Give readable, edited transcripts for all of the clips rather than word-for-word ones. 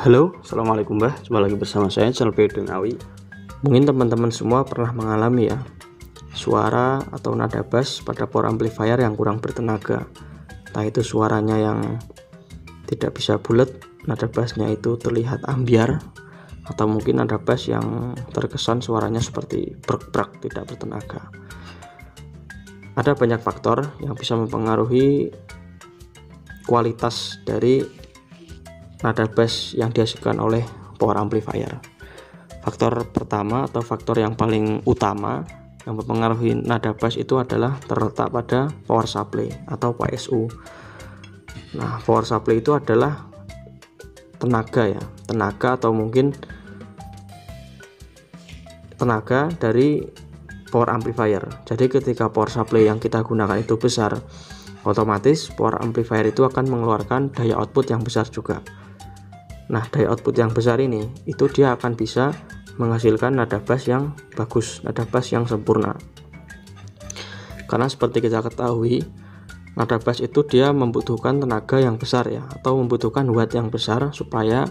Halo, assalamualaikum Mbah. Jumpa lagi bersama saya Jalpe Dengawi. Mungkin teman-teman semua pernah mengalami ya suara atau nada bass pada power amplifier yang kurang bertenaga. Entah itu suaranya yang tidak bisa bulat, nada bassnya itu terlihat ambiar, atau mungkin nada bass yang terkesan suaranya seperti brek-brek, tidak bertenaga. Ada banyak faktor yang bisa mempengaruhi kualitas dari nada bass yang dihasilkan oleh power amplifier. Faktor pertama atau faktor yang paling utama yang mempengaruhi nada bass itu adalah terletak pada power supply atau PSU. Nah, power supply itu adalah tenaga atau mungkin tenaga dari power amplifier. Jadi ketika power supply yang kita gunakan itu besar, otomatis power amplifier itu akan mengeluarkan daya output yang besar juga. Nah, daya output yang besar ini itu dia akan bisa menghasilkan nada bass yang bagus, nada bass yang sempurna. Karena seperti kita ketahui, nada bass itu dia membutuhkan tenaga yang besar ya, atau membutuhkan watt yang besar supaya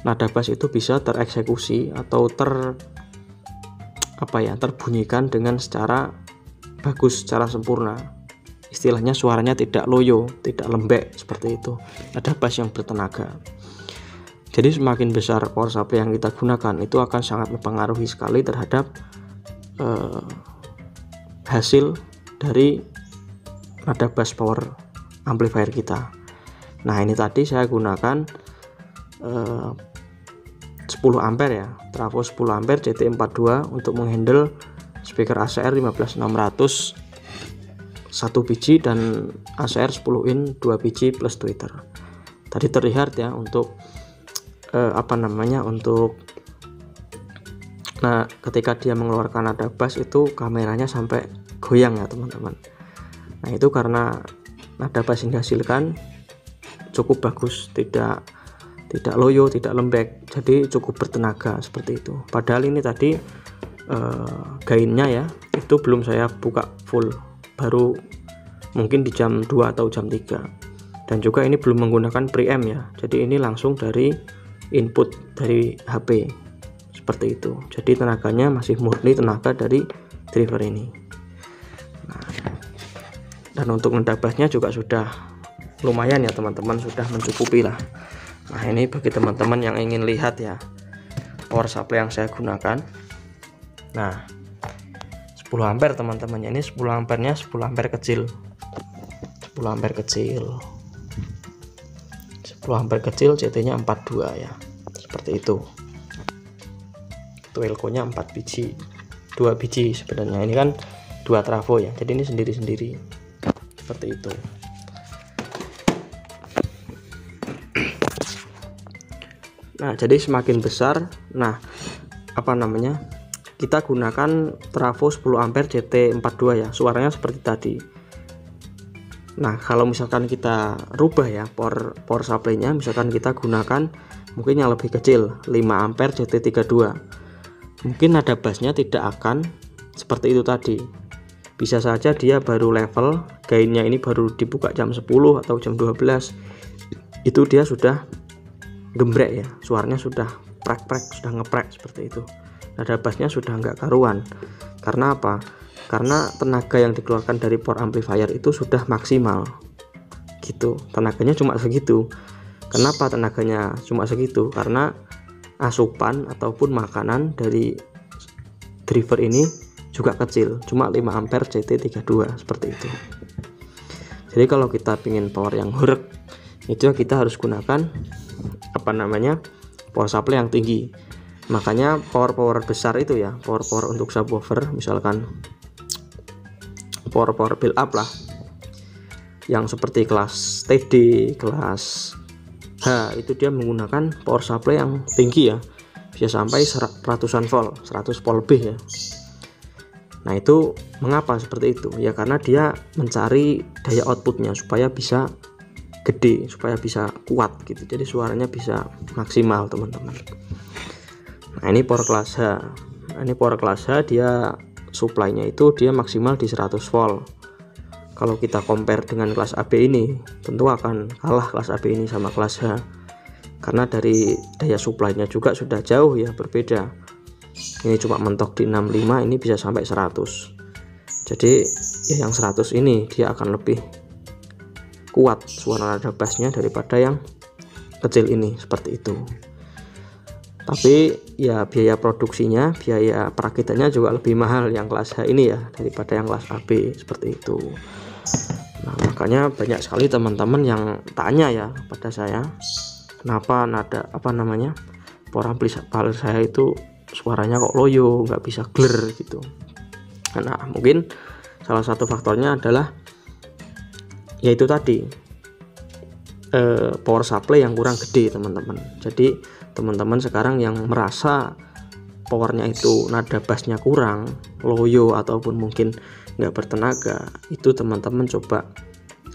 nada bass itu bisa tereksekusi atau terbunyikan dengan secara bagus, secara sempurna. Istilahnya suaranya tidak loyo, tidak lembek seperti itu. Nada bass yang bertenaga. Jadi semakin besar power supply yang kita gunakan itu akan sangat mempengaruhi sekali terhadap hasil dari nada bass power amplifier kita. Nah, ini tadi saya gunakan 10 ampere ya, trafo 10 ampere CT42 untuk menghandle speaker ACR 15600 1 biji dan ACR 10 in 2 biji plus tweeter. Tadi terlihat ya untuk ketika dia mengeluarkan nada bass itu kameranya sampai goyang ya teman-teman. Nah, itu karena nada bass yang dihasilkan cukup bagus, tidak loyo, tidak lembek, jadi cukup bertenaga seperti itu. Padahal ini tadi gainnya ya itu belum saya buka full, baru mungkin di jam 2 atau jam 3, dan juga ini belum menggunakan preamp ya, jadi ini langsung dari input dari HP seperti itu. Jadi tenaganya masih murni tenaga dari driver ini. Nah, dan untuk nada bassnya juga sudah lumayan ya teman-teman, sudah mencukupi lah. Nah, ini bagi teman-teman yang ingin lihat ya power supply yang saya gunakan. Nah, 10 ampere teman-teman, ini 10 ampernya 10 ampere kecil, 10 ampere kecil, 10 ampere kecil, CT nya 42 ya, seperti itu. Elko nya 4 biji, 2 biji sebenarnya, ini kan 2 trafo ya, jadi ini sendiri-sendiri seperti itu. Nah, jadi semakin besar, kita gunakan trafo 10 ampere CT42 ya, suaranya seperti tadi. Nah, kalau misalkan kita rubah ya power supply-nya, misalkan kita gunakan mungkin yang lebih kecil 5 ampere CT32, mungkin nada bassnya tidak akan seperti itu tadi. Bisa saja dia baru level, gainnya ini baru dibuka jam 10 atau jam 12, itu dia sudah gembrek ya, suaranya sudah prek-prek, sudah ngeprek seperti itu. Nada bassnya sudah nggak karuan. Karena apa? Karena tenaga yang dikeluarkan dari power amplifier itu sudah maksimal gitu, tenaganya cuma segitu. Kenapa tenaganya cuma segitu? Karena asupan ataupun makanan dari driver ini juga kecil, cuma 5 ampere CT32 seperti itu. Jadi kalau kita ingin power yang horek, itu kita harus gunakan power supply yang tinggi. Makanya power besar itu ya, power untuk subwoofer, misalkan power build up lah, yang seperti kelas TD, kelas H, itu dia menggunakan power supply yang tinggi ya, bisa sampai ratusan volt, 100 volt lebih ya. Nah, itu mengapa seperti itu ya, karena dia mencari daya outputnya supaya bisa gede, supaya bisa kuat gitu, jadi suaranya bisa maksimal teman-teman. Nah, ini power kelas H. Ini power kelas H, dia supply-nya itu dia maksimal di 100 volt. Kalau kita compare dengan kelas AB ini, tentu akan kalah kelas AB ini sama kelas H. karena dari daya supply-nya juga sudah jauh ya berbeda. Ini cuma mentok di 65, ini bisa sampai 100. Jadi ya yang 100 ini dia akan lebih kuat suara nada bassnya daripada yang kecil ini, seperti itu. Tapi ya biaya produksinya, biaya perakitannya juga lebih mahal yang kelas H ini ya daripada yang kelas AB, seperti itu. Nah, makanya banyak sekali teman-teman yang tanya ya pada saya, kenapa nada power amplifier saya itu suaranya kok loyo, nggak bisa gler gitu. Nah, mungkin salah satu faktornya adalah yaitu tadi power supply yang kurang gede teman-teman. Jadi teman-teman sekarang yang merasa powernya itu nada bassnya kurang, loyo ataupun mungkin nggak bertenaga, itu teman-teman coba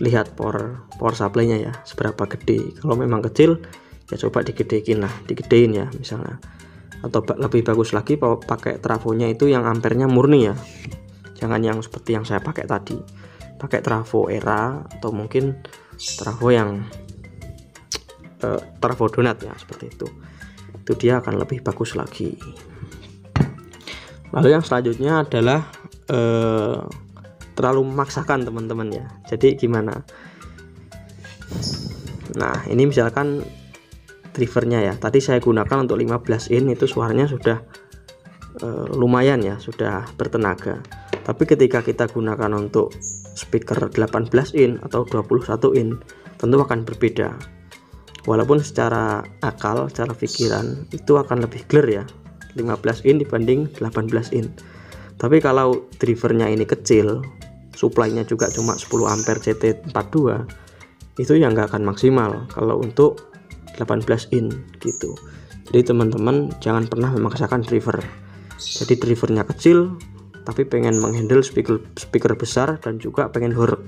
lihat power supply-nya ya seberapa gede. Kalau memang kecil ya coba digedein ya misalnya. Atau lebih bagus lagi pakai trafonya itu yang ampernya murni ya, jangan yang seperti yang saya pakai tadi, pakai trafo era atau mungkin trafo yang trafo donat ya, seperti itu dia akan lebih bagus lagi. Lalu yang selanjutnya adalah terlalu memaksakan teman-teman ya. Jadi gimana? Nah, ini misalkan drivernya ya, tadi saya gunakan untuk 15 in, itu suaranya sudah lumayan ya, sudah bertenaga. Tapi ketika kita gunakan untuk speaker 18 in atau 21 in, tentu akan berbeda. Walaupun secara akal, secara pikiran itu akan lebih clear ya, 15 in dibanding 18 in. Tapi kalau drivernya ini kecil, supply-nya juga cuma 10 ampere CT42, itu yang nggak akan maksimal kalau untuk 18 in gitu. Jadi teman-teman jangan pernah memaksakan driver. Jadi drivernya kecil tapi pengen menghandle speaker besar dan juga pengen horeg.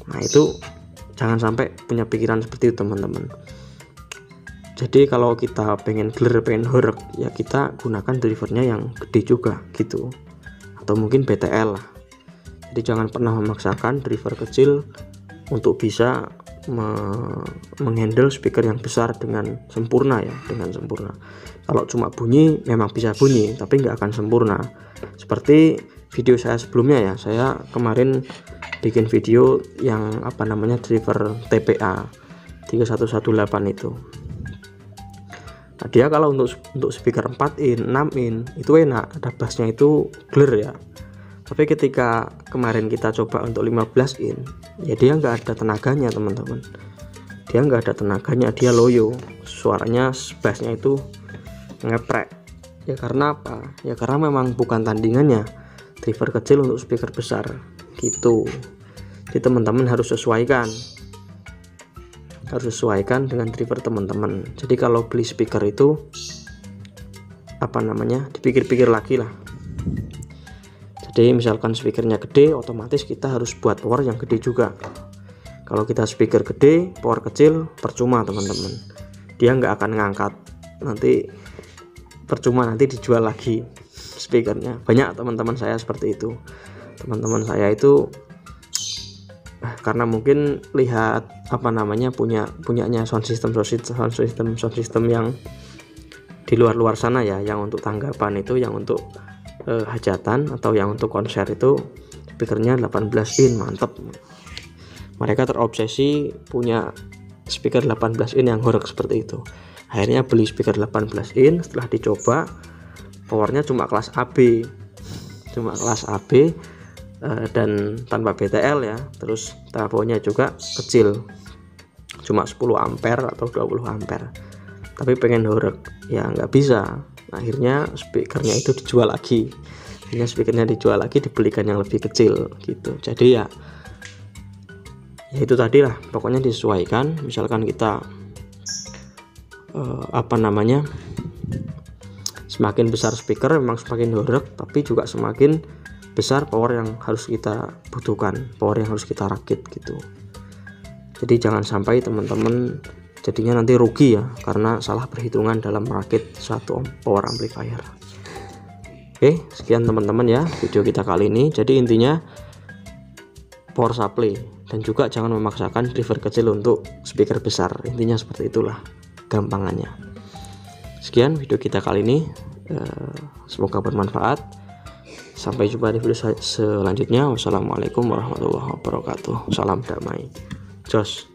Nah, itu jangan sampai punya pikiran seperti itu teman-teman. Jadi kalau kita pengen clear, pengen horeg, ya kita gunakan drivernya yang gede juga gitu, atau mungkin BTL lah. Jadi jangan pernah memaksakan driver kecil untuk bisa menghandle speaker yang besar dengan sempurna ya, dengan sempurna. Kalau cuma bunyi memang bisa bunyi, tapi nggak akan sempurna. Seperti video saya sebelumnya ya, saya kemarin bikin video yang driver TPA 3118 itu. Nah, dia kalau untuk speaker 4 in, 6 in itu enak, ada bassnya itu clear ya. Tapi ketika kemarin kita coba untuk 15 in, ya dia nggak ada tenaganya teman-teman. Dia nggak ada tenaganya, dia loyo. Suaranya bassnya itu ngeprek. Ya karena apa? Ya karena memang bukan tandingannya driver kecil untuk speaker besar gitu. Jadi teman-teman harus sesuaikan dengan driver teman-teman. Jadi kalau beli speaker itu dipikir-pikir lagi lah. Jadi misalkan speakernya gede, otomatis kita harus buat power yang gede juga. Kalau kita speaker gede, power kecil, percuma teman-teman. Dia nggak akan ngangkat, nanti percuma, nanti dijual lagi speakernya. Banyak teman-teman saya seperti itu. Teman-teman saya itu karena mungkin lihat punyanya sound system yang di luar sana ya, yang untuk tanggapan itu, yang untuk hajatan atau yang untuk konser itu speakernya 18 in mantap. Mereka terobsesi punya speaker 18 in yang horeg seperti itu. Akhirnya beli speaker 18 in, setelah dicoba powernya cuma kelas AB, dan tanpa BTL ya. Terus trafonya juga kecil, cuma 10 ampere atau 20 ampere, tapi pengen horeg ya nggak bisa. Akhirnya speakernya itu dijual lagi, dibelikan yang lebih kecil gitu. Jadi ya itu tadi lah, pokoknya disesuaikan. Misalkan kita semakin besar speaker memang semakin horeg, tapi juga semakin besar power yang harus kita butuhkan, power yang harus kita rakit gitu. Jadi jangan sampai teman-teman jadinya nanti rugi ya karena salah perhitungan dalam merakit suatu power amplifier. Oke, sekian teman-teman ya video kita kali ini. Jadi intinya power supply dan juga jangan memaksakan driver kecil untuk speaker besar, intinya seperti itulah. kegampangannya. Sekian video kita kali ini, semoga bermanfaat. Sampai jumpa di video selanjutnya. Wassalamualaikum warahmatullahi wabarakatuh. Salam damai. Jos.